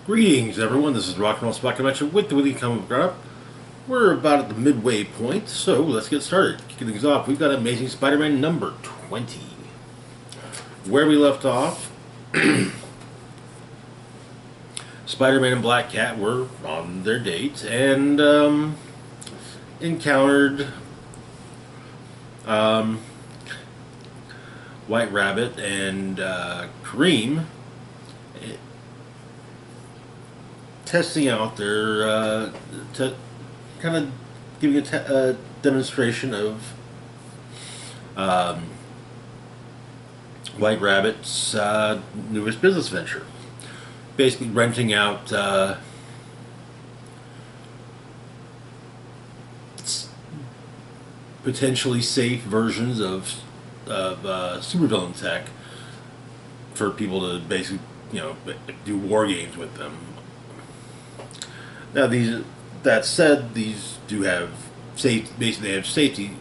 Greetings, everyone. This is Rock and Roll Spot Convention with the Weekly Comic Book Up. We're about at the midway point, so let's get started. Kicking things off, we've got Amazing Spider-Man number 20. Where we left off, Spider-Man and Black Cat were on their date and encountered White Rabbit and Kareem testing out their kind of giving a demonstration of White Rabbit's newest business venture. Basically, renting out potentially safe versions of supervillain tech for people to basically, do war games with them. Now, that said, these do have safe. Basically, they have safety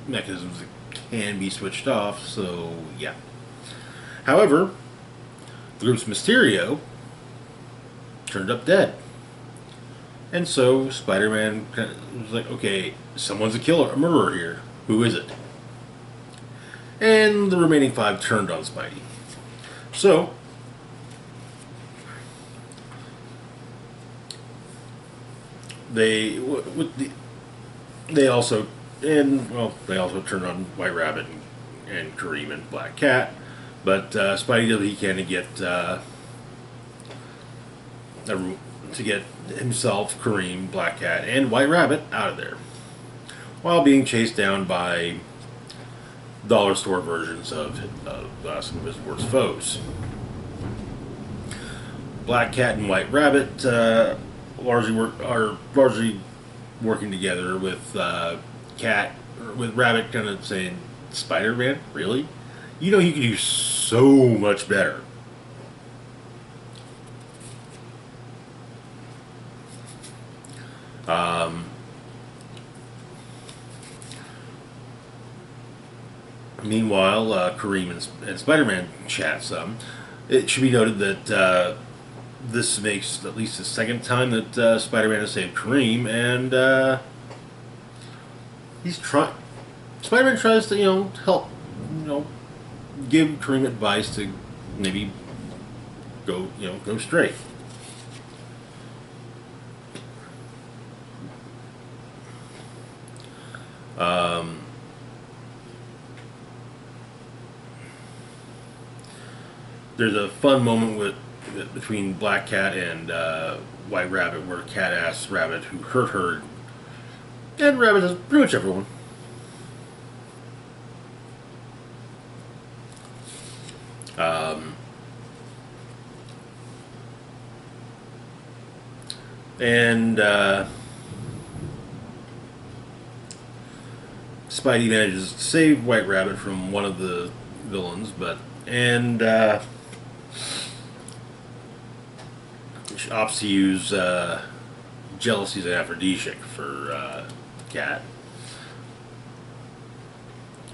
mechanisms that can be switched off. So, yeah. However, the group's Mysterio turned up dead, and so Spider-Man was like, "Okay, someone's a murderer here. Who is it?" And the remaining five turned on Spidey. So they also turned on White Rabbit and Kareem and Black Cat, but Spidey did what he can to get himself, Kareem, Black Cat, and White Rabbit out of there, while being chased down by dollar store versions of some of his worst foes. Black Cat and White Rabbit are largely working together with Rabbit kind of saying, "Spider-Man, really? You know you can do so much better." Meanwhile, Kareem and Spider-Man chat some. It should be noted that this makes at least the second time that Spider-Man has saved Kareem, and Spider-Man tries to, help, give Kareem advice to maybe go straight. There's a fun moment between Black Cat and White Rabbit where Cat asks Rabbit who hurt her, and Rabbit says pretty much everyone. And Spidey manages to save White Rabbit from one of the villains, and opts to use jealousy as an aphrodisiac for Cat.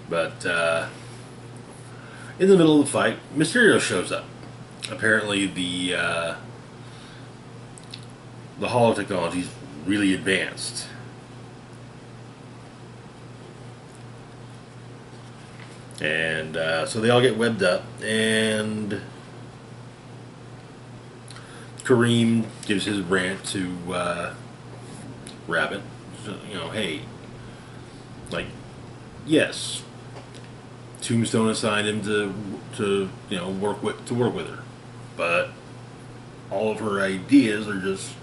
But in the middle of the fight, Mysterio shows up. Apparently, the holotechnology is really advanced. And so they all get webbed up, and Kareem gives his rant to Rabbit. Hey, yes, Tombstone assigned him to work with her, but all of her ideas are just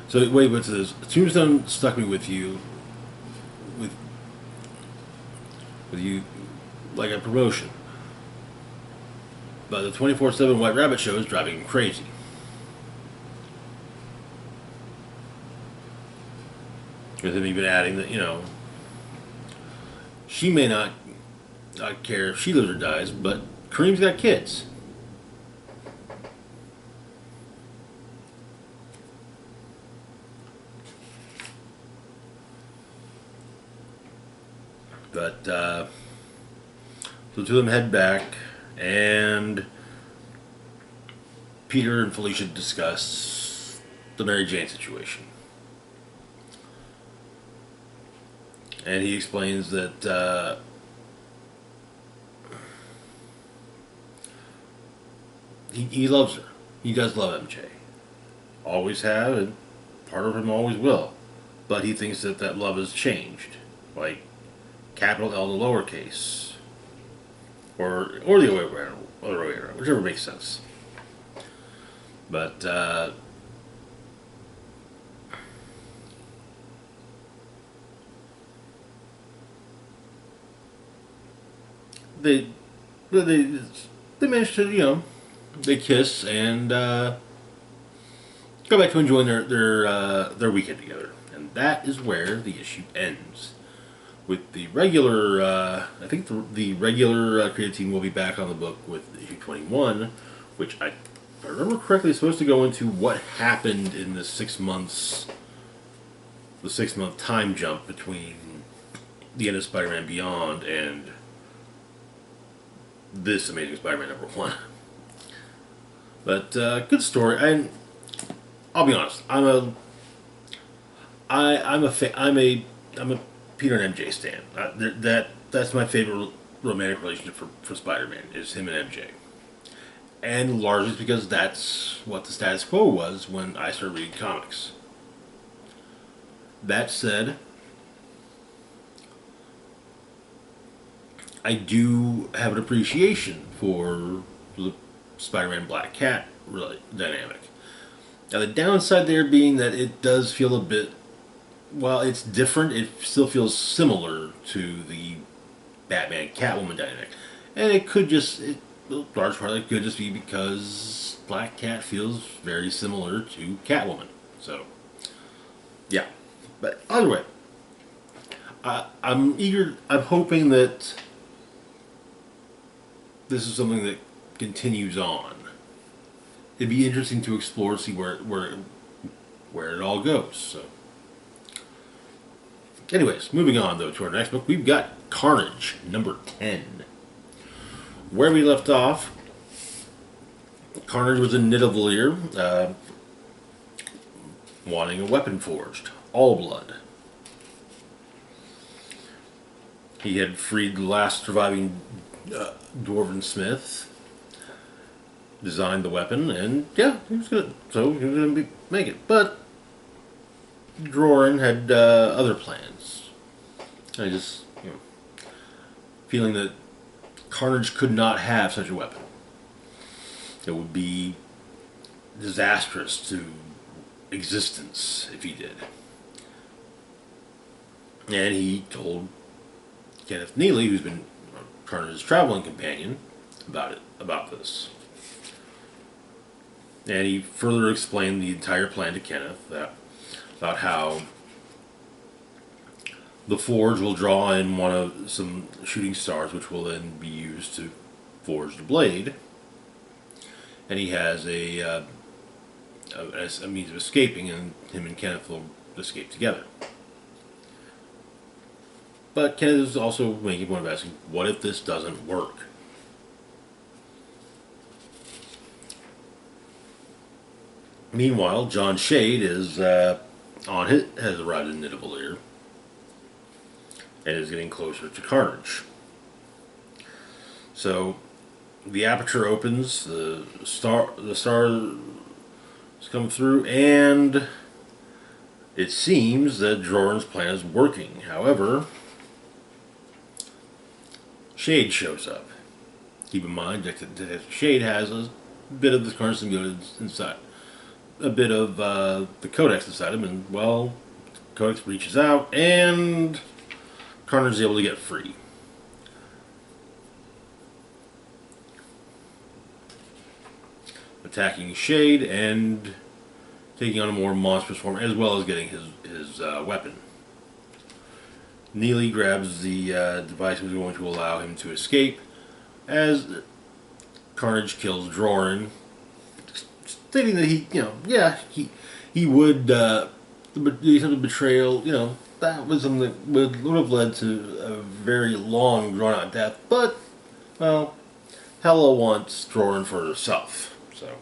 So wait, what's this? Tombstone stuck me with you like a promotion, but the 24/7 White Rabbit show is driving him crazy. With him even adding that she may not care if she lives or dies, but Kareem's got kids. But the two of them head back, and Peter and Felicia discuss the Mary Jane situation. And he explains that he loves her. He does love MJ. Always have, and part of him always will. But he thinks that that love has changed. Like, capital L to lowercase. Or the other way around, whichever makes sense. But, they, they, they managed to, they kiss and go back to enjoying their weekend together, and that is where the issue ends. With the regular, I think the regular creative team will be back on the book with issue 21, which if I remember correctly, is supposed to go into what happened in the 6 months, the 6 month time jump between the end of Spider-Man Beyond and this Amazing Spider-Man #1. But good story. And I'll be honest, I'm a Peter and MJ stan. That's my favorite romantic relationship for Spider-Man, is him and MJ. And largely it's because that's what the status quo was when I started reading comics. That said, I do have an appreciation for the Spider-Man Black Cat dynamic. Now the downside there being that it does feel a bit, while it's different, it still feels similar to the Batman Catwoman dynamic. And it could just, a large part of it could just be because Black Cat feels very similar to Catwoman. So, yeah. But either way, I'm hoping that this is something that continues on. It'd be interesting to explore, see where it all goes. So, anyways, moving on though to our next book, we've got Carnage #10. Where we left off, Carnage was in Nidavellir, wanting a weapon forged, all blood. He had freed the last surviving dwarven smith, designed the weapon, and yeah, he was gonna make it. But Drorin had other plans. I just, feeling that Carnage could not have such a weapon. It would be disastrous to existence if he did. And he told Kenneth Neely, who's been Carnage's traveling companion, about this. And he further explained the entire plan to Kenneth, about how the forge will draw in some shooting stars, which will then be used to forge the blade. And he has as a means of escaping, and him and Kenneth will escape together. But Kenneth is also making a point of asking, what if this doesn't work? Meanwhile, John Shade has arrived in Nidavellir and is getting closer to Carnage. So the aperture opens, the star has come through, and it seems that Drorin's plan is working. However, Shade shows up. Keep in mind that Shade has a bit of the Carnage symbiote inside, a bit of the Codex inside him, and well, Codex reaches out, and Carnage is able to get free. Attacking Shade and taking on a more monstrous form, as well as getting his weapon. Neely grabs the device which is going to allow him to escape, as Carnage kills Drorin, stating that he would the attempt of betrayal, that was something that would have led to a very long, drawn-out death. But, well, Hela wants Drorin for herself, so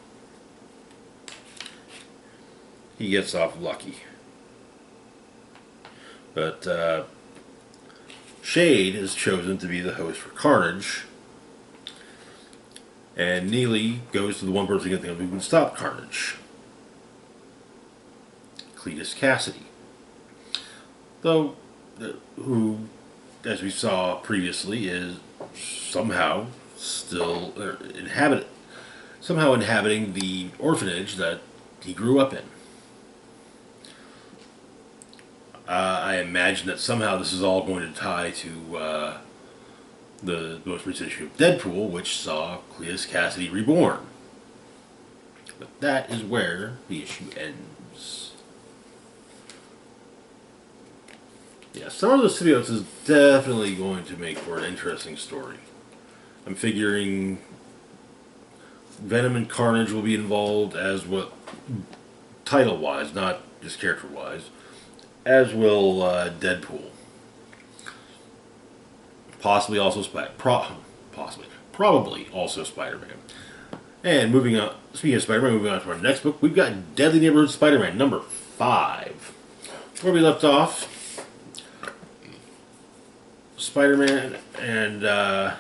he gets off lucky. But Shade is chosen to be the host for Carnage, and Neely goes to the one person who can stop Carnage, Cletus Cassidy. Though, who, as we saw previously, is somehow still inhabiting the orphanage that he grew up in. I imagine that somehow this is all going to tie to the most recent issue of Deadpool, which saw Cletus Cassidy reborn. But that is where the issue ends. Yeah, Summer of the Symbiotes is definitely going to make for an interesting story. I'm figuring Venom and Carnage will be involved, as what title-wise, not just character-wise, as will Deadpool. Possibly also probably also Spider-Man. And moving on, speaking of Spider-Man, moving on to our next book, we've got Deadly Neighborhood Spider-Man number 5. Where we left off, Spider-Man and oh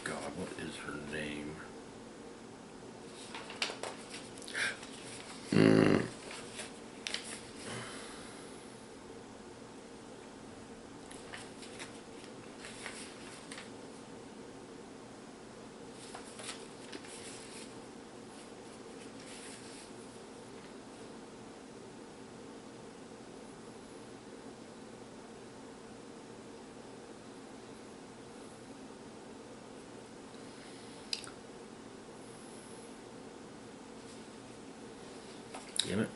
God, what is her name? Damn it.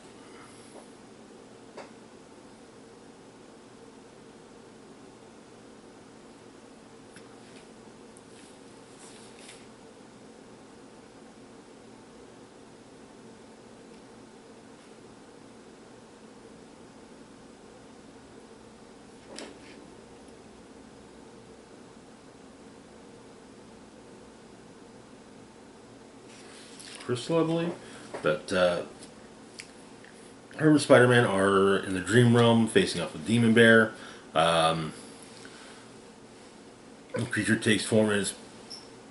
Crystal, I believe. But her and Spider-Man are in the Dream Realm, facing off with Demon Bear. The creature takes form and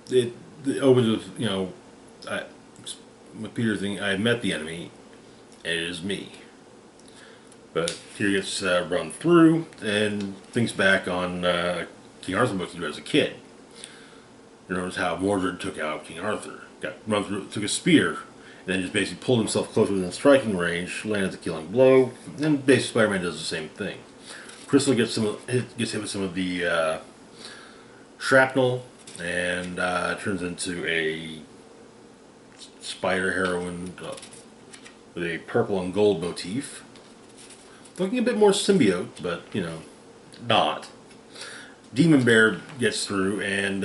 it opens with, with Peter thinking, I met the enemy, and it is me. But Peter gets run through and thinks back on King Arthur books he read as a kid. He remembers how Mordred took out King Arthur. Got run through, took a spear, and then just basically pulled himself closer within striking range, landed the killing blow, and basically Spider-Man does the same thing. Crystal gets hit with some of the shrapnel, and turns into a spider heroine with a purple and gold motif. Looking a bit more symbiote, but, not. Demon Bear gets through, and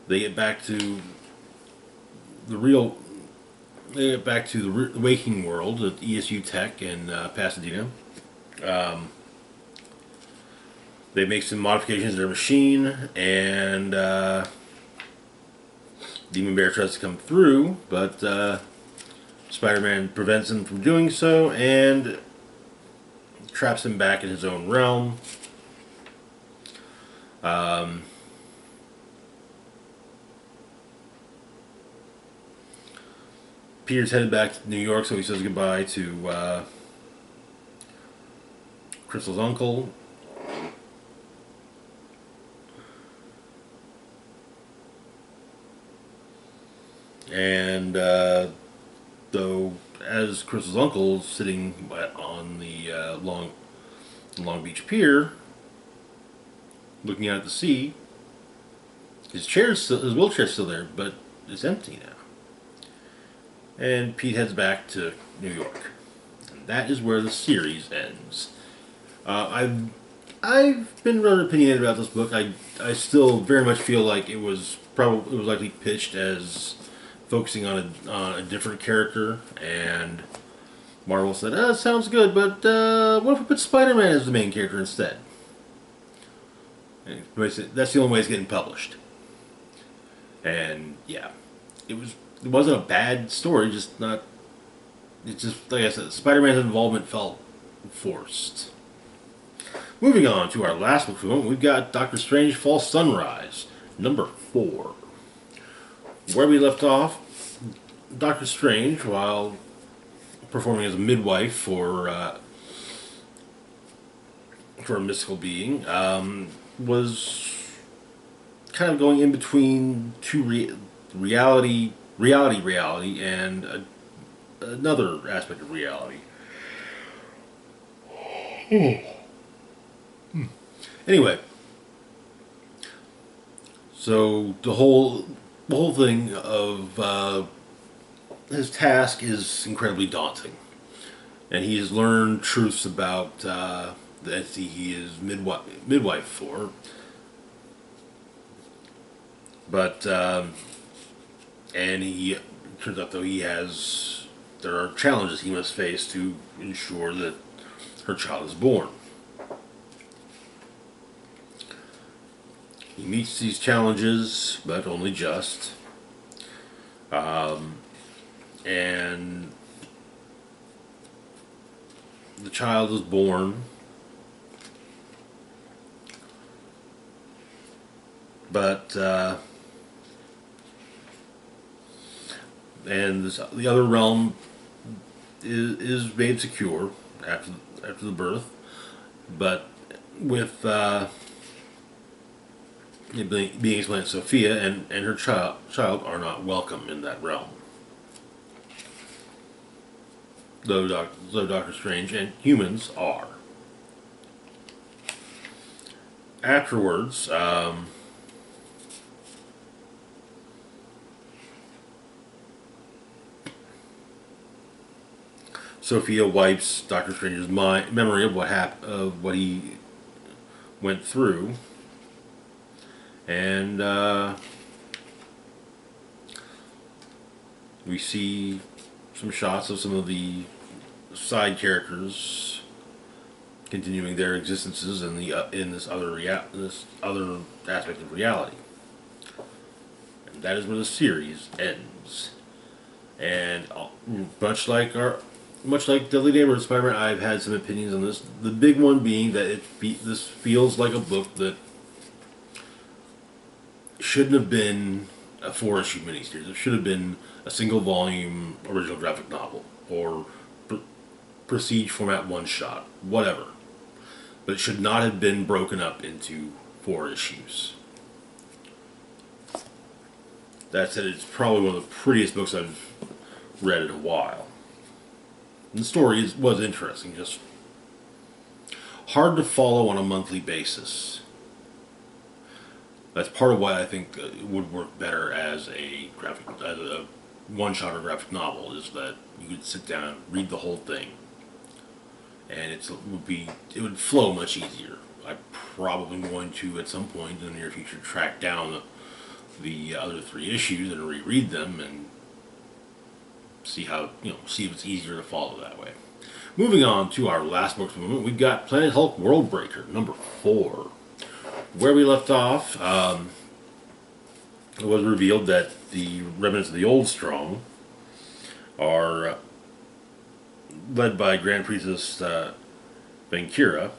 they get back to the real. They get back to the waking world at ESU Tech in Pasadena. They make some modifications to their machine, and Demon Bear tries to come through, but Spider-Man prevents him from doing so and traps him back in his own realm. Peter's headed back to New York, so he says goodbye to Crystal's uncle. And though, as Crystal's uncle is sitting on the Long Beach Pier, looking out at the sea, his wheelchair's still there, but it's empty now. And Pete heads back to New York, and that is where the series ends. I've been rather opinionated about this book. I still very much feel like it was likely pitched as focusing on a different character, and Marvel said, sounds good, but what if we put Spider-Man as the main character instead? And that's the only way it's getting published. And yeah, it wasn't a bad story, just not. It's just like I said, Spider-Man's involvement felt forced. Moving on to our last book, we've got Doctor Strange: False Sunrise, number 4. Where we left off, Doctor Strange, while performing as a midwife for a mystical being, was kind of going in between two reality, and another aspect of reality. Anyway, so the whole thing of his task is incredibly daunting, and he has learned truths about the entity he is midwife for. But and he turns out though there are challenges he must face to ensure that her child is born. He meets these challenges, but only just. And the child is born, but and the other realm is made secure after the birth, but with it being explained, Sophia and her child are not welcome in that realm. Though Doctor Strange and humans are. Afterwards, Sophia wipes Doctor Strange's memory of what he went through, and we see some shots of some of the side characters continuing their existences in this other aspect of reality, and that is where the series ends. And much like Deadly Neighborhood Spider-Man, I've had some opinions on this. The big one being that this feels like a book that shouldn't have been a 4-issue miniseries. It should have been a single volume original graphic novel or prestige format one shot, whatever. But it should not have been broken up into 4 issues. That said, it's probably one of the prettiest books I've read in a while. And the story was interesting, just hard to follow on a monthly basis. That's part of why I think it would work better as a one-shot or graphic novel, is that you could sit down, read the whole thing, and it would flow much easier. I'm probably going to, at some point in the near future, track down the other 3 issues and reread them and see if it's easier to follow that way. Moving on to our last book movement, we've got Planet Hulk Worldbreaker, number 4. Where we left off, it was revealed that the remnants of the Old Strong are led by Grand Priestess Vankira,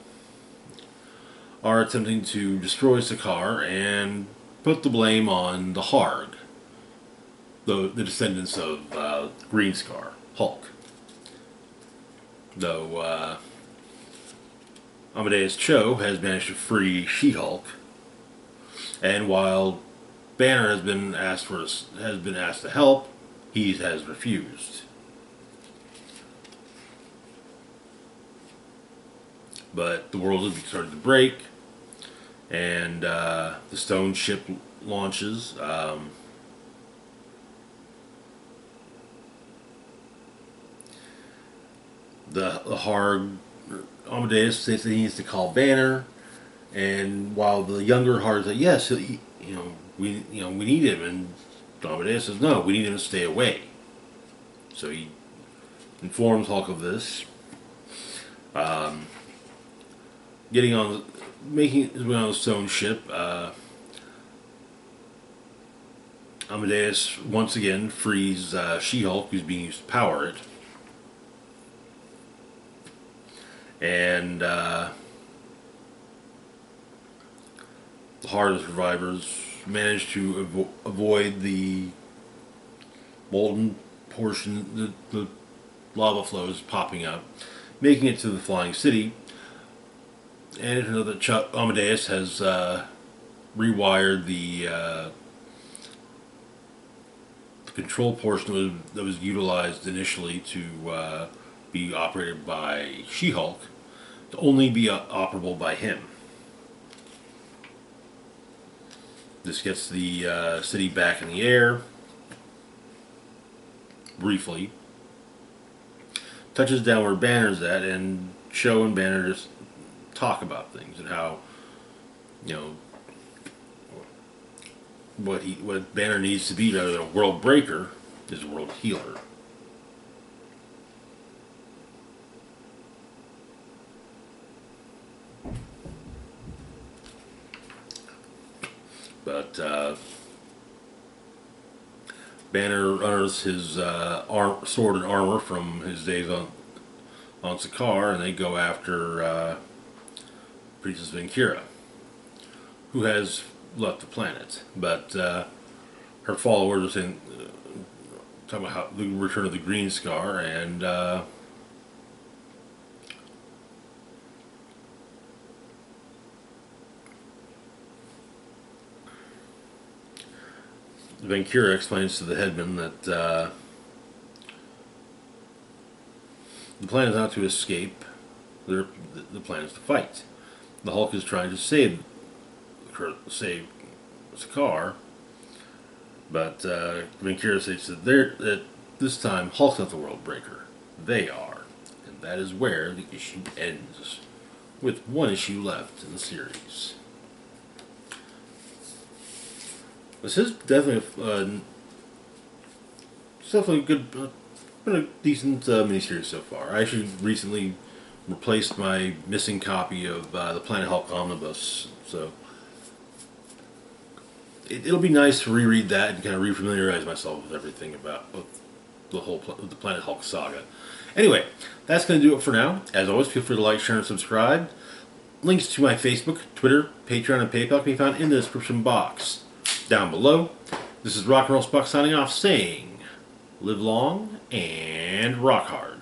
are attempting to destroy Sakaar and put the blame on the Harg, the descendants of Green Scar, Hulk. Though Amadeus Cho has managed to free She-Hulk, and while Banner has been asked to help, he has refused. But the world is starting to break, and the stone ship launches. The Harg, Amadeus says that he needs to call Banner, and while the younger Harg says yes, we need him, and Amadeus says no, we need him to stay away. So informs Hulk of this. Getting on, making his way on the stone ship. Amadeus once again frees She-Hulk, who's being used to power it, and the Heart survivors manage to avoid the molten portion, the lava flows popping up, making it to the flying city. And it turns out that Amadeus has rewired the control portion that was utilized initially to be operated by She-Hulk to only be operable by him. This gets the city back in the air briefly, touches down where Banner's at, and Show and Banner just talk about things and how, you know, what Banner needs to be rather than a Worldbreaker is a world healer. But Banner unearths his sword and armor from his days on Sakaar, and they go after Princess Valkyria, who has left the planet. But her followers are saying, talking about how the return of the Green Scar, and Valkyria explains to the headman that the plan is not to escape, the plan is to fight. The Hulk is trying to save Sakaar, but Valkyria states that this time Hulk's not the Worldbreaker. They are. And that is where the issue ends, with one issue left in the series. This is definitely a good, been a decent miniseries so far. I actually recently replaced my missing copy of the Planet Hulk Omnibus, so it'll be nice to reread that and kind of refamiliarize myself with everything about the Planet Hulk saga. Anyway, that's going to do it for now. As always, feel free to like, share, and subscribe. Links to my Facebook, Twitter, Patreon, and PayPal can be found in the description box down below. This is Rock and Roll Spock signing off, saying, live long and rock hard.